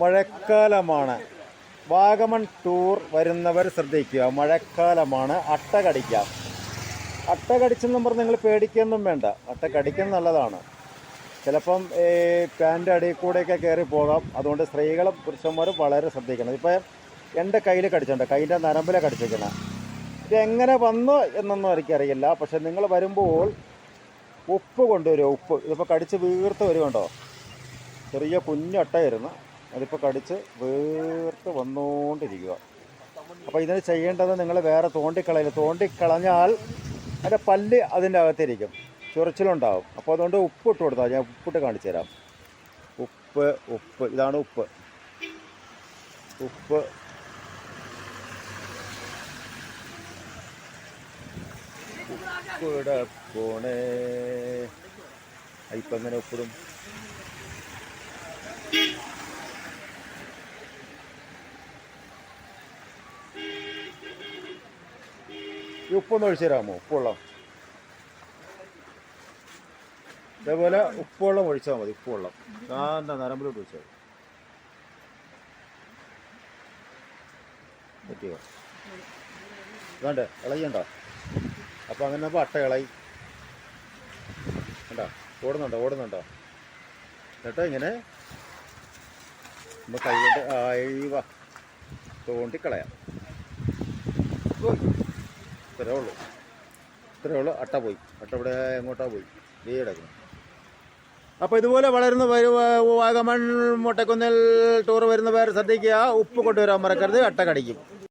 മഴക്കാലമാണ്. വാഗമൺ ടൂർ വരുന്നവർ ശ്രദ്ധിക്കുക, മഴക്കാലമാണ്. അട്ട കടിക്കാം. അട്ട കടിച്ചെന്നും പറഞ്ഞ് നിങ്ങൾ പേടിക്കൊന്നും വേണ്ട. അട്ട കടിക്കുന്നത് നല്ലതാണ്. ചിലപ്പം ഈ പാൻ്റെ അടിയിൽ കൂടെയൊക്കെ കയറി പോകാം. അതുകൊണ്ട് സ്ത്രീകളും പുരുഷന്മാരും വളരെ ശ്രദ്ധിക്കണം. ഇപ്പം എൻ്റെ കയ്യിൽ കടിച്ചിട്ടുണ്ട്, കൈൻ്റെ നരമ്പിലെ കടിച്ചിരിക്കണം. ഇതെങ്ങനെ വന്നു എന്നൊന്നും എനിക്കറിയില്ല. പക്ഷെ നിങ്ങൾ വരുമ്പോൾ ഉപ്പ് കൊണ്ടുവരും. ഉപ്പ് ഇതിപ്പോൾ കടിച്ച് വീർത്ത് വരുമുണ്ടോ? ചെറിയ കുഞ്ഞട്ടയായിരുന്നു, അതിപ്പോൾ കടിച്ച് വീർത്ത് വന്നുകൊണ്ടിരിക്കുക. അപ്പോൾ ഇതിന് ചെയ്യേണ്ടത് നിങ്ങൾ വേറെ തോണ്ടിക്കളയില്ല. തോണ്ടിക്കളഞ്ഞാൽ അതിൻ്റെ പല്ല് അതിൻ്റെ അകത്തിരിക്കും, ചൊറിച്ചിലുണ്ടാവും. അപ്പോൾ അതുകൊണ്ട് ഉപ്പ് ഇട്ട് കൊടുത്താൽ ഞാൻ ഉപ്പിട്ട് കാണിച്ചു തരാം. ഉപ്പ് ഉപ്പ് ഇതാണ് ഉപ്പ്. ഉപ്പ് ഉപ്പിടെ പോണേ. ഇപ്പം എങ്ങനെ ഉപ്പിടും? ഈ ഉപ്പൊന്ന് ഒഴിച്ചു തരാമോ? ഉപ്പുവെള്ളം ഇതേപോലെ ഉപ്പുവെള്ളം ഒഴിച്ചാൽ മതി. ഉപ്പുവെള്ളം ഞാൻ നരമ്പിലോട്ട് ഒഴിച്ചാൽ പറ്റിയോ? വേണ്ടേ? ഇളകണ്ട. അപ്പോൾ അങ്ങനെ അപ്പോൾ അട്ട ഇളകി കണ്ടോ? ഓടുന്നുണ്ടോ എന്നിട്ട് ഇങ്ങനെ നമ്മൾ കൈ കൊണ്ട് അയവ തോണ്ടിക്കളയാം. ഇത്രയേ ഉള്ളൂ. അട്ട പോയി. അട്ട ഇവിടെ എങ്ങോട്ടാ പോയി? കിടക്കുന്നു. അപ്പോൾ ഇതുപോലെ വളരുന്ന വാഗമൺ മൊട്ടക്കുന്നിൽ ടൂർ വരുന്നവർ ശ്രദ്ധിക്കുക, ഉപ്പ് കൊണ്ടുവരാൻ മറക്കരുത്, അട്ട കടിക്കും.